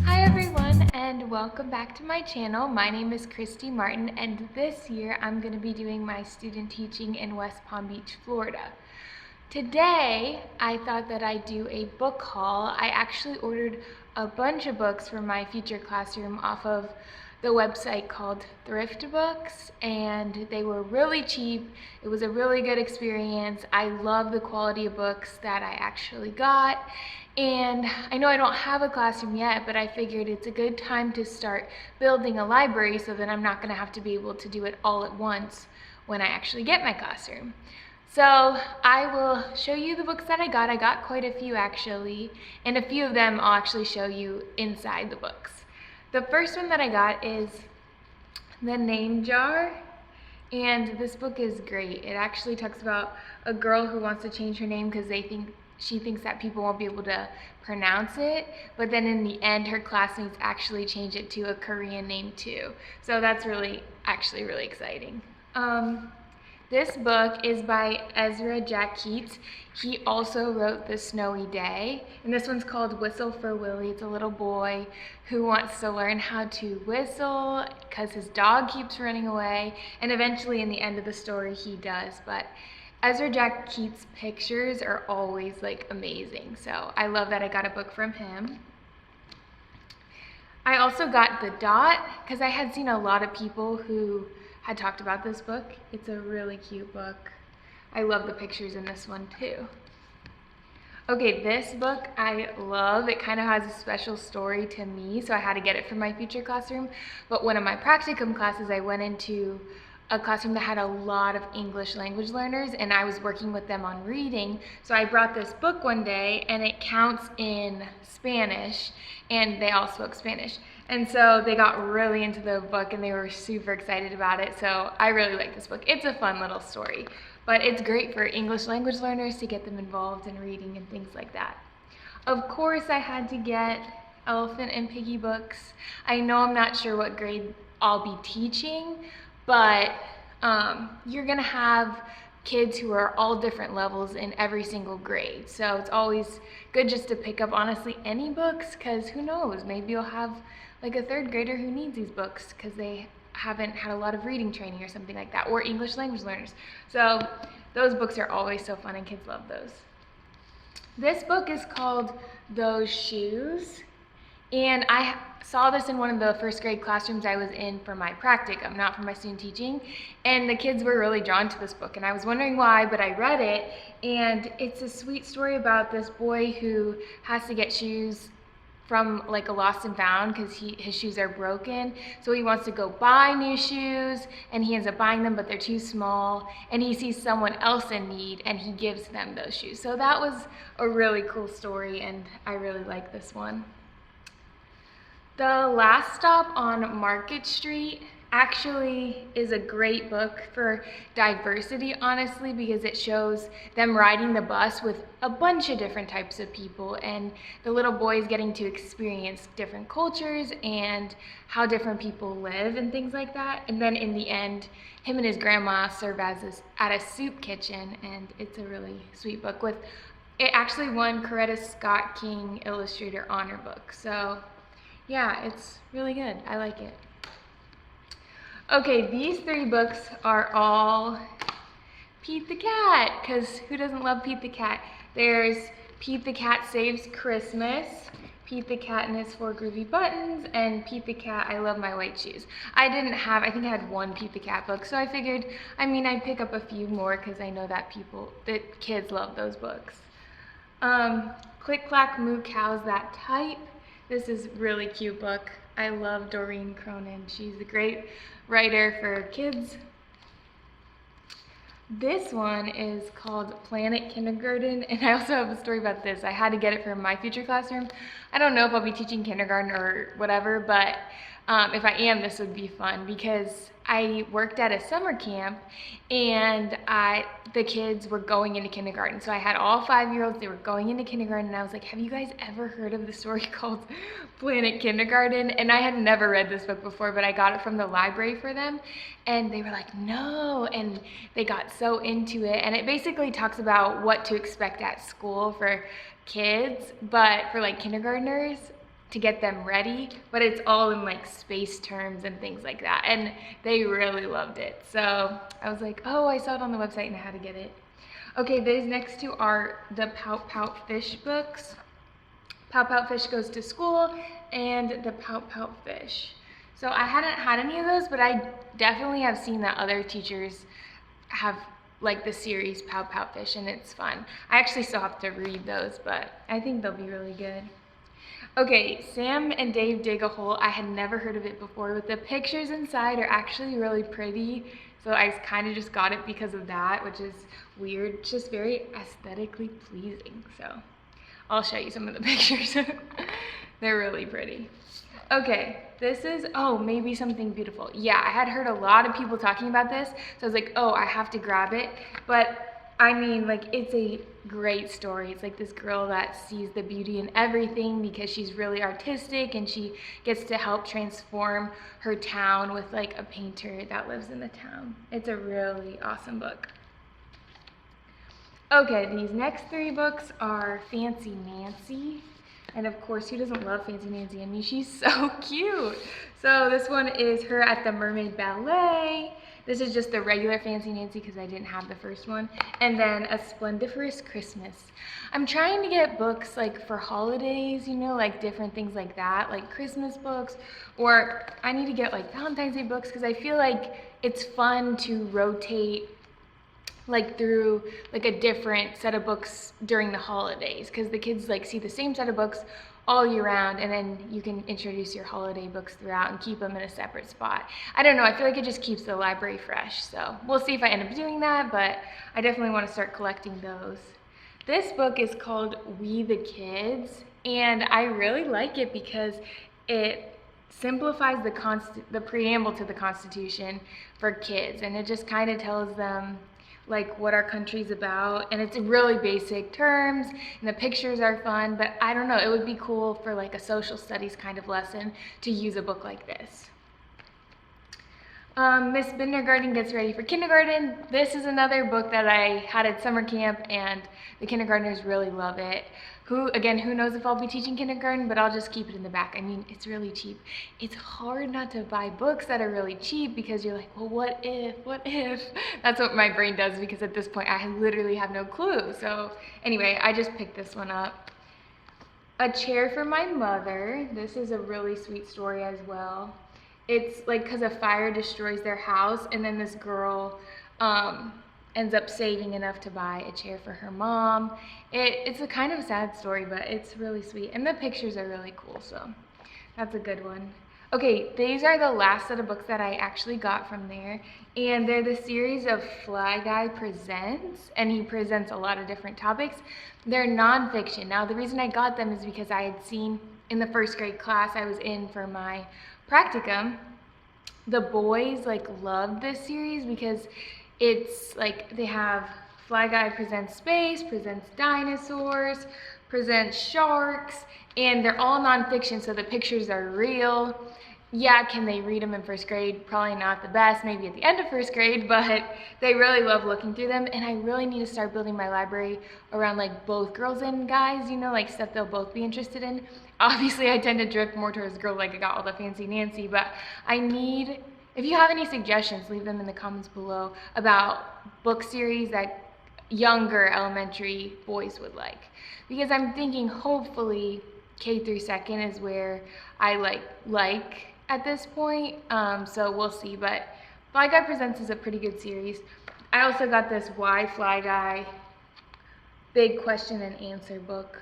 Hi everyone, and welcome back to my channel. My name is Kristi Martin, and this year I'm going to be doing my student teaching in West Palm Beach, Florida. Today I thought that I'd do a book haul. I actually ordered a bunch of books for my future classroom off of the website called ThriftBooks, and they were really cheap. It was a really good experience. I love the quality of books that I actually got, and I know I don't have a classroom yet, but I figured it's a good time to start building a library so that I'm not going to have to be able to do it all at once when I actually get my classroom. So I will show you the books that I got. I got quite a few actually, and a few of them I'll actually show you inside the books. The first one that I got is The Name Jar, and this book is great. It actually talks about a girl who wants to change her name because she thinks that people won't be able to pronounce it, but then in the end her classmates actually change it to a Korean name too. So that's actually really exciting. This book is by Ezra Jack Keats. He also wrote The Snowy Day, and this one's called Whistle for Willy. It's a little boy who wants to learn how to whistle because his dog keeps running away, and eventually in the end of the story he does. But Ezra Jack Keats' pictures are always like amazing, so I love that I got a book from him. I also got The Dot because I had seen a lot of people who had talked about this book. It's a really cute book. I love the pictures in this one too. Okay, this book I love. It kind of has a special story to me, so I had to get it for my future classroom. But one of my practicum classes, I went into a classroom that had a lot of English language learners, and I was working with them on reading. So I brought this book one day, and it counts in Spanish, and they all spoke Spanish. And so they got really into the book, and they were super excited about it. So I really like this book. It's a fun little story, but it's great for English language learners to get them involved in reading and things like that. Of course, I had to get Elephant and Piggy books. I know I'm not sure what grade I'll be teaching, but you're gonna have kids who are all different levels in every single grade. So it's always good just to pick up honestly any books, because who knows, maybe you'll have like a third grader who needs these books because they haven't had a lot of reading training or something like that, or English language learners. So those books are always so fun and kids love those. This book is called Those Shoes, and I saw this in one of the first grade classrooms I was in for my practicum, not for my student teaching, and the kids were really drawn to this book, and I was wondering why, but I read it, and it's a sweet story about this boy who has to get shoes from like a lost and found because his shoes are broken, so he wants to go buy new shoes, and he ends up buying them, but they're too small, and he sees someone else in need and he gives them those shoes. So that was a really cool story, and I really like this one. The Last Stop on Market Street actually is a great book for diversity, honestly, because it shows them riding the bus with a bunch of different types of people, and the little boy is getting to experience different cultures and how different people live and things like that. And then in the end, him and his grandma serve at a soup kitchen, and it's a really sweet book. It actually won Coretta Scott King Illustrator Honor Book. So yeah, it's really good. I like it. Okay, these three books are all Pete the Cat, because who doesn't love Pete the Cat? There's Pete the Cat Saves Christmas, Pete the Cat and His Four Groovy Buttons, and Pete the Cat, I Love My White Shoes. I think I had one Pete the Cat book, so I figured, I'd pick up a few more because I know that kids love those books. Click Clack Moo Cows That Type. This is a really cute book. I love Doreen Cronin. She's a great writer for kids. This one is called Planet Kindergarten, and I also have a story about this. I had to get it for my future classroom. I don't know if I'll be teaching kindergarten or whatever, but if I am, this would be fun because I worked at a summer camp and the kids were going into kindergarten. So I had all 5-year-olds, they were going into kindergarten, and I was like, have you guys ever heard of the story called Planet Kindergarten? And I had never read this book before, but I got it from the library for them, and they were like, no, and they got so into it. And it basically talks about what to expect at school for kids, but for like kindergartners, to get them ready, but it's all in like space terms and things like that, and they really loved it. So I was like, oh, I saw it on the website and I had to get it. Okay, these next two are the Pout Pout Fish books. Pout Pout Fish Goes to School and the Pout Pout Fish. So I hadn't had any of those, but I definitely have seen that other teachers have like the series Pout Pout Fish, and it's fun. I actually still have to read those, but I think they'll be really good. Okay, Sam and Dave Dig a Hole. I had never heard of it before, but the pictures inside are actually really pretty. So I kind of just got it because of that, which is weird. It's just very aesthetically pleasing. So I'll show you some of the pictures. They're really pretty. Okay, this is, oh, maybe something beautiful. Yeah, I had heard a lot of people talking about this, so I was like, oh, I have to grab it. But I mean, like, it's a great story. It's like this girl that sees the beauty in everything because she's really artistic, and she gets to help transform her town with like a painter that lives in the town. It's a really awesome book. Okay, these next 3 books are Fancy Nancy. And of course, who doesn't love Fancy Nancy? I mean, she's so cute. So this one is her at the Mermaid Ballet. This is just the regular Fancy Nancy because I didn't have the first one. And then A Splendiferous Christmas. I'm trying to get books like for holidays, you know, like different things like that, like Christmas books, or I need to get like Valentine's Day books because I feel like it's fun to rotate like through like a different set of books during the holidays, because the kids like see the same set of books all year round, and then you can introduce your holiday books throughout and keep them in a separate spot. I don't know, I feel like it just keeps the library fresh, so we'll see if I end up doing that, but I definitely want to start collecting those. This book is called We the Kids, and I really like it because it simplifies the preamble to the Constitution for kids, and it just kind of tells them like what our country's about, and it's in really basic terms, and the pictures are fun, but I don't know, it would be cool for like a social studies kind of lesson to use a book like this. Miss Bindergarden Gets Ready for Kindergarten. This is another book that I had at summer camp, and the kindergartners really love it. Who knows if I'll be teaching kindergarten, but I'll just keep it in the back. I mean, it's really cheap. It's hard not to buy books that are really cheap because you're like, well, what if? That's what my brain does, because at this point I literally have no clue. So anyway, I just picked this one up. A Chair for My Mother. This is a really sweet story as well. It's like because a fire destroys their house, and then this girl ends up saving enough to buy a chair for her mom. It's a kind of sad story, but it's really sweet, and the pictures are really cool, so that's a good one. Okay, these are the last set of books that I actually got from there, and they're the series of Fly Guy Presents, and he presents a lot of different topics. They're nonfiction. Now, the reason I got them is because I had seen in the first grade class I was in for my practicum, the boys like loved this series because it's like they have Fly Guy Presents Space, presents dinosaurs, presents sharks, and they're all nonfiction, so the pictures are real. Yeah, can they read them in first grade? Probably not the best, maybe at the end of first grade, but they really love looking through them, and I really need to start building my library around like both girls and guys, you know, like stuff they'll both be interested in. Obviously, I tend to drift more towards girls, like I got all the Fancy Nancy, but if you have any suggestions, leave them in the comments below about book series that younger elementary boys would like. Because I'm thinking hopefully K through second is where I like at this point, so we'll see. But Fly Guy Presents is a pretty good series. I also got this Why Fly Guy big question and answer book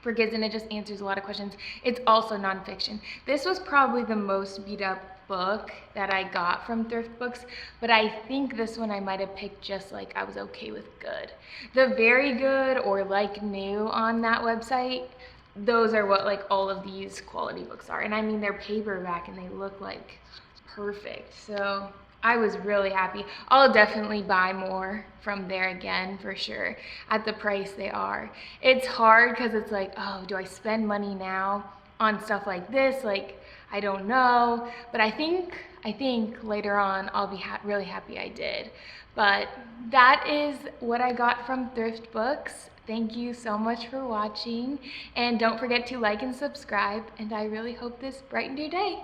for kids, and it just answers a lot of questions. It's also nonfiction. This was probably the most beat up book that I got from ThriftBooks, but I think this one I might have picked just like I was okay with good. The very good or like new on that website those are what like all of these quality books are. And I mean, they're paperback and they look like perfect. So I was really happy. I'll definitely buy more from there again for sure at the price they are. It's hard because it's like, oh, do I spend money now on stuff like this? Like, I don't know. But I think later on I'll be really happy I did. But that is what I got from ThriftBooks. Thank you so much for watching. And don't forget to like and subscribe. And I really hope this brightened your day.